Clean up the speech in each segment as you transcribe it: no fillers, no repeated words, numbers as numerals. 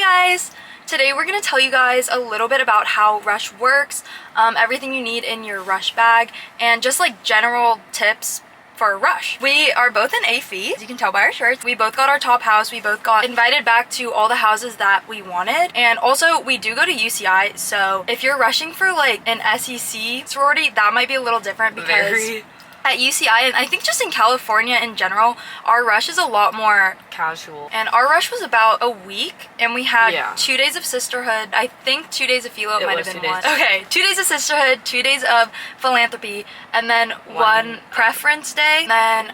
guys! Today we're going to tell you guys a little bit about how Rush works, everything you need in your Rush bag, and just like general tips for Rush. We are both in AFE, as you can tell by our shirts. We both got our top house. We both got invited back to all the houses that we wanted. And also we do go to UCI, so if you're rushing for like an SEC sorority, that might be a little different because at UCI, and I think just in California in general, our Rush is a lot more casual. And our Rush was about a week, and we had 2 days of sisterhood. I think 2 days of philo, it might have been one. Okay, 2 days of sisterhood, 2 days of philanthropy, and then one preference day, then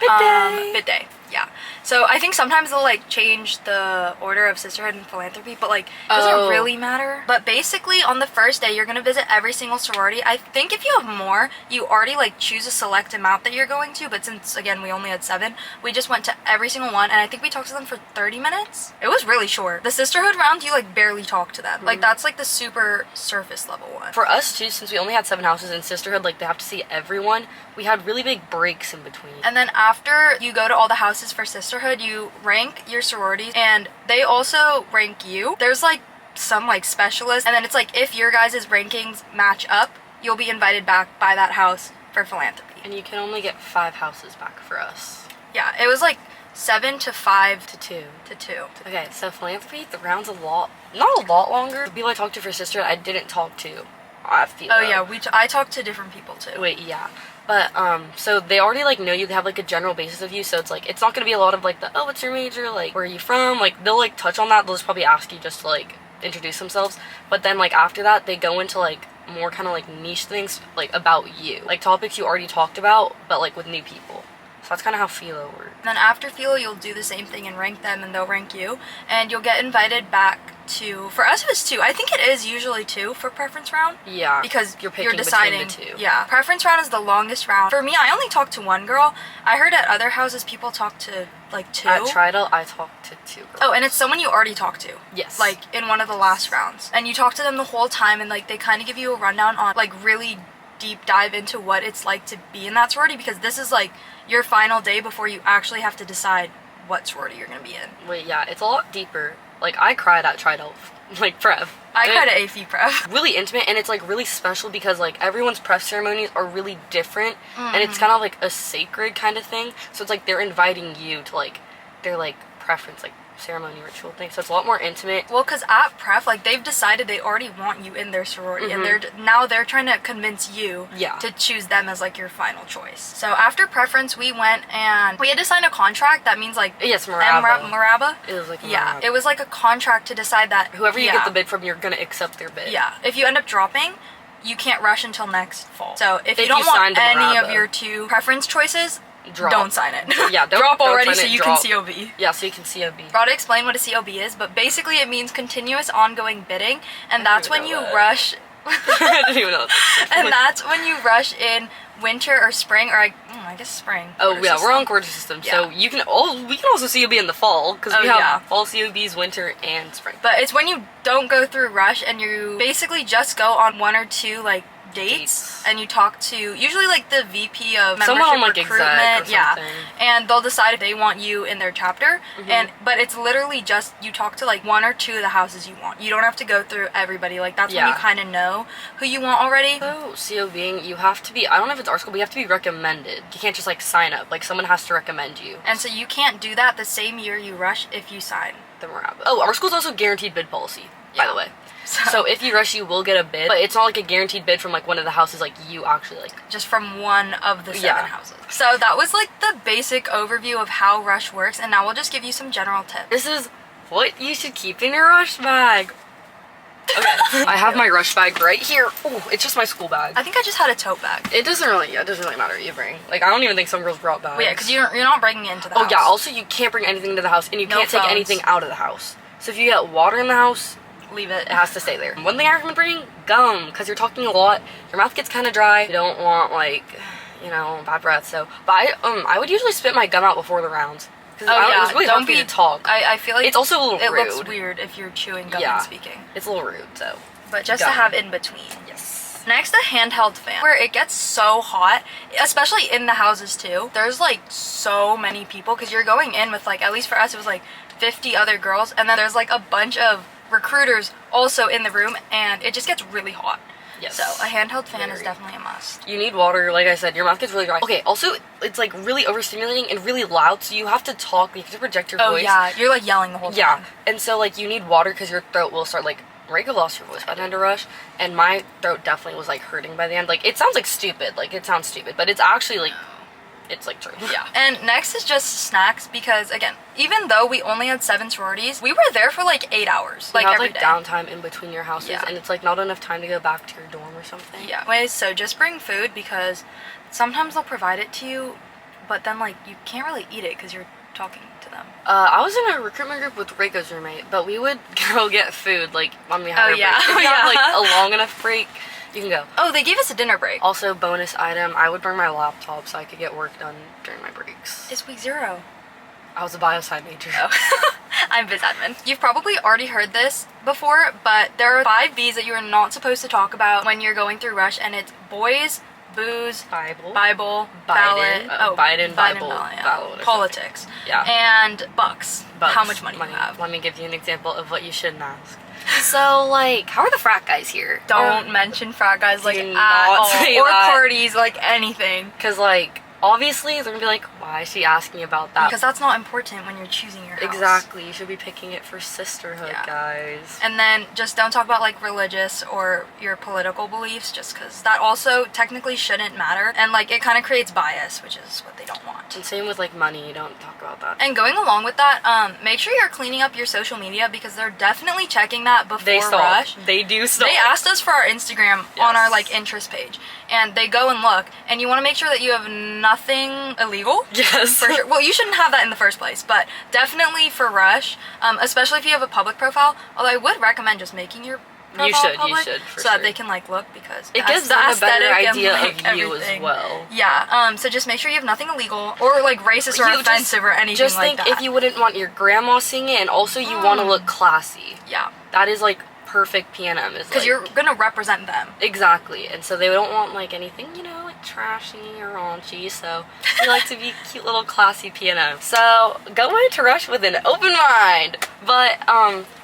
bid day. Yeah. So I think sometimes they'll like change the order of sisterhood and philanthropy, but like it doesn't really matter. But basically on the first day, you're gonna visit every single sorority. I think if you have more, you already like choose a select amount that you're going to, but since again we only had 7, we just went to every single one, and I think we talked to them for 30 minutes. It was really short. The sisterhood round, you like barely talk to them. Like that's like the super surface level one. For us too, since we only had 7 houses in sisterhood, like they have to see everyone, we had really big breaks in between. And then after you go to all the houses for sisterhood, you rank your sororities, and they also rank you. There's like some like specialists, and then it's like if your guys' rankings match up, you'll be invited back by that house for philanthropy. And you can only get 5 houses back for us. Yeah, it was like 7 to 5 to 2 to 2. Okay, so philanthropy, the round's not a lot longer. The people I talked to for sisterhood, I didn't talk to. I feel. Oh yeah, I talked to different people too. Wait, yeah. But, so they already, like, know you, they have, like, a general basis of you, so it's, like, it's not gonna be a lot of, like, oh, what's your major, like, where are you from, like, they'll, like, touch on that, they'll just probably ask you just to, like, introduce themselves, but then, like, after that, they go into, like, more kind of, like, niche things, like, about you, like, topics you already talked about, but, like, with new people. So that's kind of how philo works. And then after philo, you'll do the same thing and rank them, and they'll rank you, and you'll get invited back to, for us it was 2. I think it is usually 2 for preference round. Yeah. Because you're deciding between the 2. Yeah. Preference round is the longest round. For me, I only talked to 1 girl. I heard at other houses people talk to like 2. At Tridal, I talked to 2 girls. Oh, and it's someone you already talked to. Yes. Like in one of the last rounds. And you talk to them the whole time, and like they kind of give you a rundown on like really deep dive into what it's like to be in that sorority, because this is like your final day before you actually have to decide what sorority you're gonna be in. Wait, yeah, it's a lot deeper. Like, I cried at Tridal, like, pref. I cried at AFE pref. Really intimate, and it's, like, really special because, like, everyone's pref ceremonies are really different, and it's kind of, like, a sacred kind of thing, so it's, like, they're inviting you to, like, their, like, preference, like, ceremony ritual thing, so it's a lot more intimate. Well, because at pref, like, they've decided they already want you in their sorority, and they're trying to convince you to choose them as like your final choice. So after preference, we went and we had to sign a contract. That means like Maraba. It was like Maraba. It was like a contract to decide that whoever you get the bid from, you're gonna accept their bid. Yeah, if you end up dropping, you can't rush until next fall. So if you don't want any of your 2 preference choices, don't sign it. Yeah, drop already so you can COB. Yeah, so you can COB. I'll explain what a COB is, but basically it means continuous ongoing bidding, and that's when you rush. I didn't even know. And that's when you rush in winter or spring, or I guess spring. Oh yeah, we're on quarter system, so we can also COB in the fall because we have fall COBs, winter and spring. But it's when you don't go through rush and you basically just go on 1 or 2 like dates, and you talk to usually like the VP of membership on, like, recruitment, exec or something. and they'll decide if they want you in their chapter, but it's literally just you talk to like 1 or 2 of the houses you want. You don't have to go through everybody. Like that's when you kind of know who you want already. So COBing, you have to be, I don't know if it's our school, but you have to be recommended. You can't just like sign up, like someone has to recommend you. And so you can't do that the same year you rush if you sign the Maraba. Oh, our school's also guaranteed bid policy, by the way. So if you rush, you will get a bid, but it's not like a guaranteed bid from like one of the houses like you actually like. Just from one of the 7 houses. So that was like the basic overview of how Rush works, and now we'll just give you some general tips. This is what you should keep in your Rush bag. Okay, I have my Rush bag right here. Oh, it's just my school bag. I think I just had a tote bag. It doesn't really matter what you bring. Like, I don't even think some girls brought bags. Well, yeah, because you're not bringing it into the house. Oh yeah, also you can't bring anything into the house, and you can't take anything out of the house. So if you get water in the house, leave it. It has to stay there. One thing I recommend bringing, gum, because you're talking a lot. Your mouth gets kind of dry. You don't want like, you know, bad breath. So, but I would usually spit my gum out before the rounds. It was really hard for me to talk. I feel like it's also a little rude. It looks weird if you're chewing gum and speaking. It's a little rude. So, but just to have in between. Yes. Next, a handheld fan, where it gets so hot, especially in the houses too. There's like so many people because you're going in with like, at least for us, it was like 50 other girls, and then there's like a bunch of recruiters also in the room, and it just gets really hot. Yes. So a handheld fan is definitely a must. You need water, like I said, your mouth gets really dry. Okay, also, it's like really overstimulating and really loud, so you have to talk, you have to project your voice. Oh yeah, you're like yelling the whole time. Yeah, and so like you need water because your throat will start like, Reiko lost her voice by the end of Rush, and my throat definitely was like hurting by the end. Like, it sounds like stupid, like it sounds stupid, but it's actually like, it's like true. Yeah. And next is just snacks, because again, even though we only had 7 sororities, we were there for like 8 hours. You like have every like day. downtime in between your houses, Yeah. and it's like not enough time to go back to your dorm or something. Yeah. Anyways, so just bring food, because sometimes they'll provide it to you, but then like you can't really eat it because you're talking to them. I was in a recruitment group with Reiko's roommate, but we would go get food like when we had our break. If you have like a long enough break, you can go. Oh, they gave us a dinner break. Also, bonus item, I would bring my laptop so I could get work done during my breaks. It's week 0. I was a biosci major. Oh. I'm biz admin. You've probably already heard this before, but there are 5 B's that you are not supposed to talk about when you're going through Rush, and it's boys, booze, Bible, ballot, Biden, Bible, yeah. ballot, politics, yeah, and bucks. How much money you have. Let me give you an example of what you shouldn't ask. So, like, how are the frat guys here? Don't mention frat guys like do at all, say or that. parties, like anything. Because, like, obviously they're gonna be like, why is she asking me about that? Because that's not important when you're choosing your house. Exactly. You should be picking it for sisterhood, guys. And then just don't talk about like religious or your political beliefs, just because that also technically shouldn't matter, and like it kind of creates bias, which is what they don't want. And same with like money, you don't talk about that. And going along with that, make sure you're cleaning up your social media, because they're definitely checking that before Rush. They do stalk. They asked us for our Instagram on our like interest page, and they go and look, and you want to make sure that you have nothing illegal. Yes. For sure. Well, you shouldn't have that in the first place, but definitely for Rush, especially if you have a public profile. Although I would recommend just making your profile public, for so sure. that they can like look, because it gives them a better idea and, like, of you everything. as well. Yeah. So just make sure you have nothing illegal or like racist or offensive or anything just like think that. if you wouldn't want your grandma seeing it, and also you want to look classy. Yeah. That is like perfect PNM, is because like, you're gonna represent them. Exactly, and so they don't want like anything, you know, like trashy or raunchy, so we like to be cute little classy PNM. So go into Rush with an open mind, but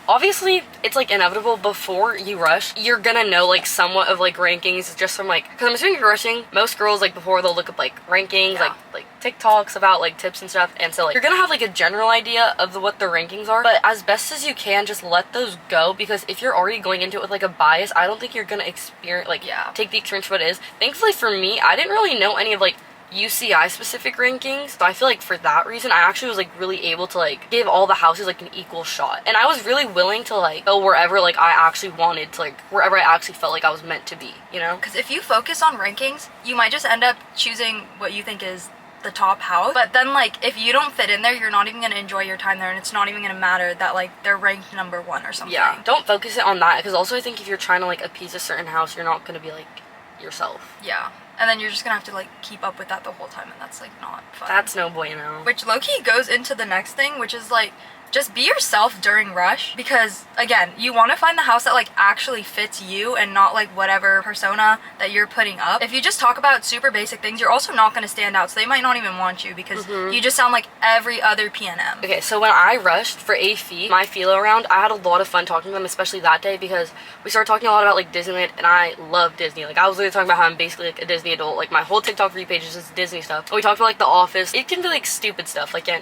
obviously it's like inevitable before you rush, you're gonna know like somewhat of like rankings just from like, because I'm assuming you're rushing, most girls like before they'll look up like rankings, like TikToks about like tips and stuff, and so like you're gonna have like a general idea of what the rankings are, but as best as you can just let those go, because if you're already going into it with like a bias, I don't think you're gonna experience like take the experience for what it is. Thankfully for me, I didn't really know any of like UCI specific rankings, so I feel like for that reason I actually was like really able to like give all the houses like an equal shot, and I was really willing to like go wherever like I actually wanted to, like wherever I actually felt like I was meant to be, you know? Because if you focus on rankings, you might just end up choosing what you think is the top house, but then like if you don't fit in there, you're not even gonna enjoy your time there, and it's not even gonna matter that like they're ranked number 1 or something. Yeah, don't focus it on that, because also I think if you're trying to like appease a certain house, you're not gonna be like yourself. Yeah. And then you're just gonna have to like keep up with that the whole time, and that's like not fun. That's no bueno. Which low-key goes into the next thing, which is like just be yourself during Rush, because again, you want to find the house that like actually fits you and not like whatever persona that you're putting up. If you just talk about super basic things, you're also not going to stand out, so they might not even want you, because you just sound like every other PNM. Okay, so when I rushed for AFE, my philo round, I had a lot of fun talking to them, especially that day, because we started talking a lot about like Disneyland, and I love Disney. Like I was literally talking about how I'm basically like a Disney adult. Like my whole TikTok for you page is just Disney stuff. And we talked about like The Office. It can be like stupid stuff. Like I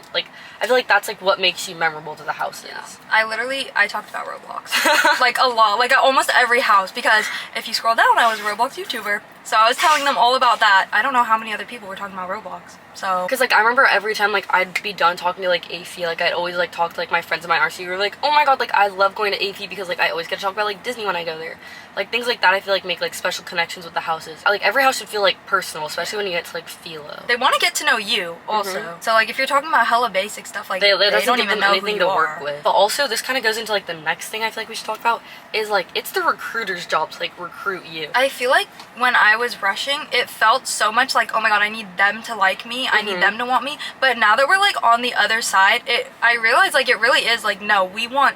feel like that's like what makes you memorable to the houses. Yeah. I talked about Roblox. Like a lot, like at almost every house, because if you scroll down, I was a Roblox YouTuber. So I was telling them all about that. I don't know how many other people were talking about Roblox. So, because like I remember every time like I'd be done talking to like AFE, like I'd always like talk to like my friends in my RC who were like, oh my god, like I love going to AFE because like I always get to talk about like Disney when I go there. Like things like that I feel like make like special connections with the houses. Like every house should feel like personal, especially when you get to like philo. They want to get to know you also. So like if you're talking about hella basic stuff, like they don't even know anything to work with. But also this kind of goes into like the next thing I feel like we should talk about is like it's the recruiter's job to like recruit you. I feel like when I was rushing, it felt so much like, oh my god, I need them to like me, I need them to want me. But now that we're like on the other side, I realize like it really is like, no, we want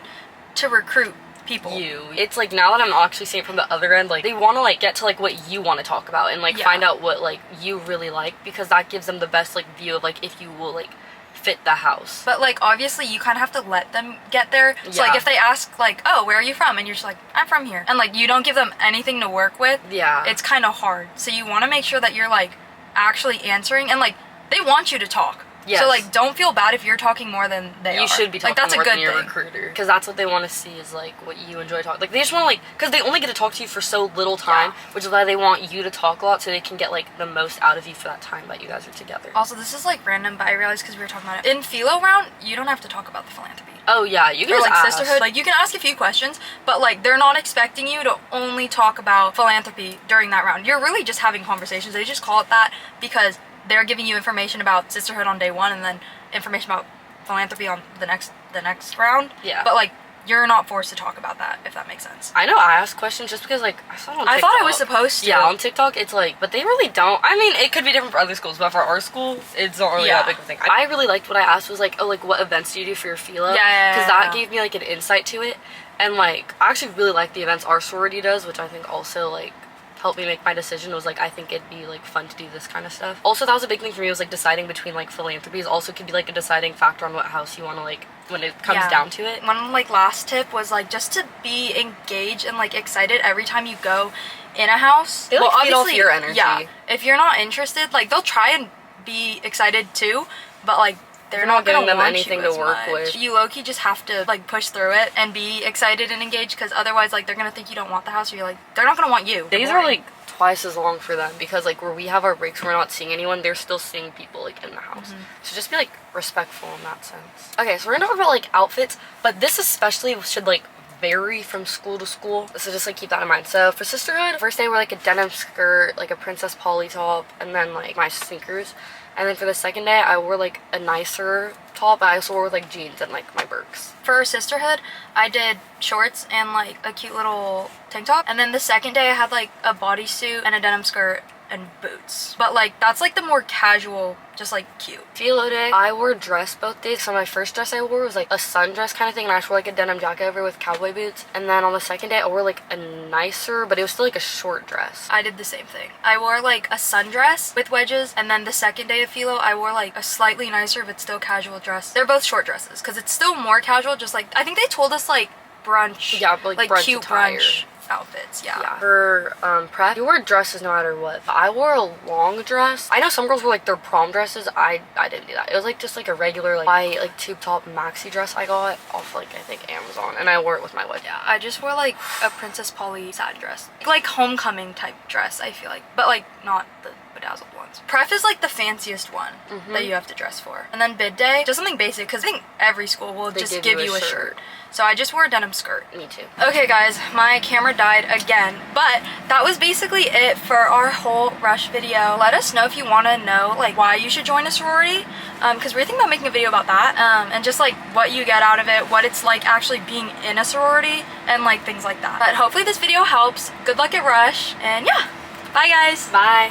to recruit people. It's like now that I'm actually seeing it from the other end, like they want to like get to like what you want to talk about and like find out what like you really like, because that gives them the best like view of like if you will like fit the house. But like obviously you kind of have to let them get there. So like if they ask like, oh, where are you from? And you're just like, I'm from here. And like you don't give them anything to work with. Yeah. It's kind of hard. So you want to make sure that you're like actually answering, and like they want you to talk. Yes. So like don't feel bad if you're talking more than they are. You should be talking like, that's more a good than your thing. recruiter. Because that's what they want to see is like what you enjoy talking. Like they just want to like, because they only get to talk to you for so little time, which is why they want you to talk a lot so they can get like the most out of you for that time that you guys are together. Also, this is like random, but I realized because we were talking about it. In philo round, you don't have to talk about the philanthropy. Oh yeah, you can or just like ask. sisterhood. Like you can ask a few questions, but like they're not expecting you to only talk about philanthropy during that round. You're really just having conversations. They just call it that because they're giving you information about sisterhood on day one and then information about philanthropy on the next round. Yeah. But like you're not forced to talk about that, if that makes sense. I know I ask questions just because like I saw it on TikTok. I thought I was supposed to. Yeah, on TikTok it's like, but they really don't. I mean, it could be different for other schools, but for our school, it's not really that big of a thing. I really liked what I asked was like, oh, like what events do you do for your philo? Yeah. Because that gave me like an insight to it, and like I actually really like the events our sorority does, which I think also like helped me make my decision. Was like I think it'd be like fun to do this kind of stuff. Also, that was a big thing for me, was like deciding between like philanthropies also could be like a deciding factor on what house you want to like when it comes down to it. One like last tip was like just to be engaged and like excited every time you go in a house. They like feed off your energy. Yeah, if you're not interested, like they'll try and be excited too, but like they're not giving them want anything you to work with. You low-key just have to like push through it and be excited and engaged, because otherwise like they're gonna think you don't want the house, or you're like, they're not gonna want you. Days are like twice as long for them, because like where we have our breaks we're not seeing anyone, they're still seeing people like in the house. So just be like respectful in that sense. Okay, so we're gonna talk about like outfits, but this especially should like vary from school to school, so just like keep that in mind. So for sisterhood, first day we're like a denim skirt, like a princess poly top, and then like my sneakers. And then for the second day, I wore like a nicer top. I also wore like jeans and like my Birks. For sisterhood, I did shorts and like a cute little tank top. And then the second day I had like a bodysuit and a denim skirt and boots. But like that's like the more casual, just like cute. Philo day, I wore a dress both days. So my first dress I wore was like a sundress kind of thing, and I just wore like a denim jacket over with cowboy boots. And then on the second day I wore like a nicer, but it was still like a short dress. I did the same thing. I wore like a sundress with wedges, and then the second day of philo I wore like a slightly nicer but still casual dress. They're both short dresses because it's still more casual, just like I think they told us like brunch, yeah, but like brunch cute attire. brunch outfits. Yeah. For prep, you wore dresses no matter what, but I wore a long dress. I know some girls wore like their prom dresses. I didn't do that. It was like just like a regular like white like tube top maxi dress I got off like I think Amazon, and I wore it with my wedge. Yeah, I just wore like a Princess Polly sad dress, like homecoming type dress, I feel like, but like not the bedazzled ones. Pref is like the fanciest one that you have to dress for, and then bid day, just something basic, because I think every school will just give you a shirt. So I just wore a denim skirt. Me too. Okay guys, my camera died again, but that was basically it for our whole rush video. Let us know if you want to know like why you should join a sorority, because we're thinking about making a video about that, and just like what you get out of it, what it's like actually being in a sorority, and like things like that. But hopefully this video helps. Good luck at rush, and yeah, bye guys. Bye.